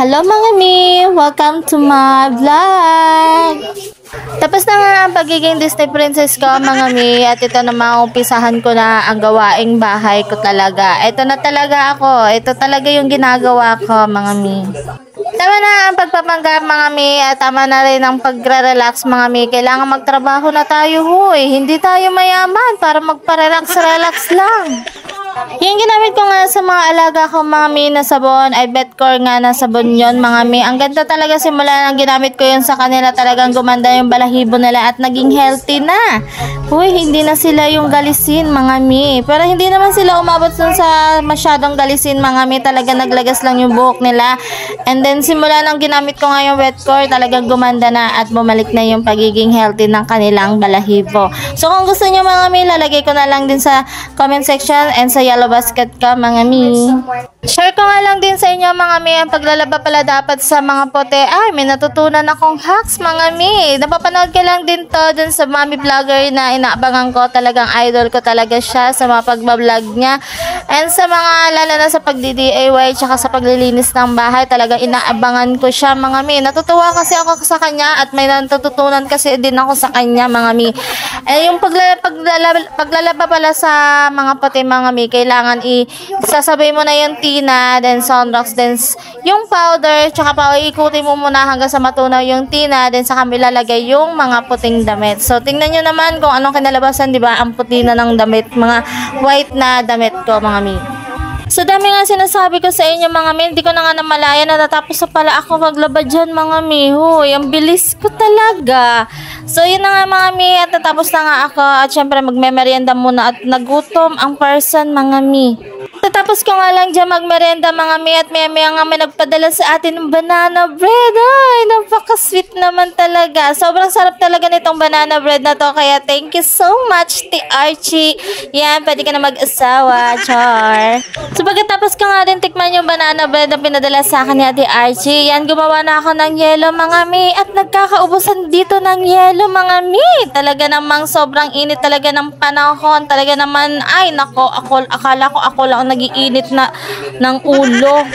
Hello mga mi! Welcome to my vlog! Tapos na nga ang pagiging Disney princess ko mga mi, at ito na maumpisahan ko na ang gawaing bahay ko talaga. Ito na talaga ako. Ito talaga yung ginagawa ko mga mi. Tama na ang pagpapanggap mga mi, at tama na rin ang pagre-relax mga mi. Kailangan magtrabaho na tayo huy. Hindi tayo mayaman para magpa-relax-relax lang. Yung ginamit ko nga sa mga alaga ko mga mi na sabon ay Betcore nga na sabon yon mga mi. Ang ganda talaga simula nang ginamit ko yun sa kanila, talagang gumanda yung balahibo nila at naging healthy na. Uy, hindi na sila yung galisin mga mi. Pero hindi naman sila umabot dun sa masyadong galisin mga mi. Talaga naglagas lang yung buhok nila. And then simula nang ginamit ko nga yung Betcore, talagang gumanda na at bumalik na yung pagiging healthy ng kanilang balahibo. So kung gusto nyo mga mi, lalagay ko na lang din sa comment section and sa yellow basket ka mga mi. Share ko nga lang din sa inyo mga mi, ang paglalaba pala dapat sa mga puti. Ay, may natutunan akong hacks mga mi. Napapanood ko lang din to dun sa mami vlogger na inaabangan ko. Talagang idol ko talaga siya sa mga pagbablog niya. And sa mga lalo na sa pagdi-DIY tsaka sa paglilinis ng bahay, talagang inaabangan ko siya mga mi. Natutuwa kasi ako sa kanya at may natututunan kasi din ako sa kanya mga mi. Eh, yung paglalaba pala sa mga puti mga mi, kailangan isasabay mo na yung tina, then sunrox, then yung powder, tsaka ikutin mo muna hanggang sa matunaw yung tina, then saka ilalagay yung mga puting damit. So, tingnan nyo naman kung anong kinalabasan, di ba? Ang puti na ng damit, mga white na damit ko, mga mi. So, dami nga sinasabi ko sa inyo mga mi, hindi ko na nga namalaya, natatapos na pala ako maglaba dyan mga mi. Huy, ang bilis ko talaga. So, yun na nga mga mi, at natapos na nga ako, at syempre magme-merienda muna at nagutom ang person mga mi. Tatapos ko nga lang dyan magmerienda mga mi, at maya nga may nagpadala sa atin ng banana bread. Ay, napaka-sweet naman talaga. Sobrang sarap talaga nitong banana bread na to, kaya thank you so much, T. Archie. Yan, pwede ka na mag-asawa, char. So, pagkatapos ko nga din tikman yung banana bread na pinadala sa akin ni Ate Archie, yan, gumawa na ako ng yelo mga mi, at nagkakaubusan dito ng yelo mga mi. Talaga namang sobrang init talaga ng panahon. Talaga naman, ay nako, akala ko ako lang ang nagiinit na ng ulo.